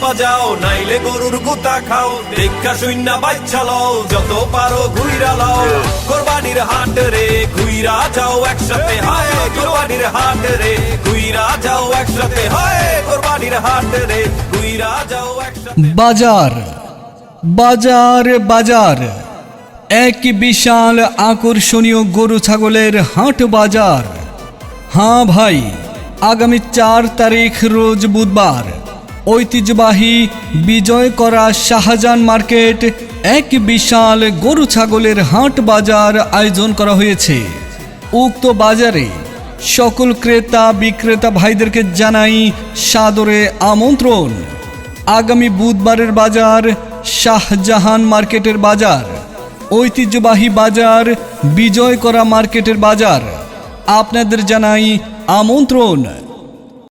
বাজাও, নাইলে গরুর গুতা খাও। দেখা শূন্য বাচ্চা লও, যত পারো ঘুইরা লাও। কোরবানির হাট রে ঘুইরা যাও একসাথে, হায় কোরবানির হাট রে ঘুইরা যাও একসাথে, হায় কোরবানির হাট রে ঘুইরা যাও একসাথে। বাজার বাজার বাজার, এক বিশাল আকর্ষণীয় গরু ছাগলের হাট বাজার। হ্যাঁ ভাই, আগামী 4 তারিখ রোজ বুধবার ঐতিহ্যবাহী বিজয় করা শাহজাহান মার্কেট এক বিশাল গরু ছাগলের হাট বাজার আয়োজন করা হয়েছে। উক্ত বাজারে সকল ক্রেতা বিক্রেতা ভাইদেরকে জানাই সাদরে আমন্ত্রণ। আগামী বুধবারের বাজার শাহজাহান মার্কেটের বাজার, ঐতিহ্যবাহী বাজার বিজয় করা মার্কেটের বাজার, আপনাদের জানাই আমন্ত্রণ।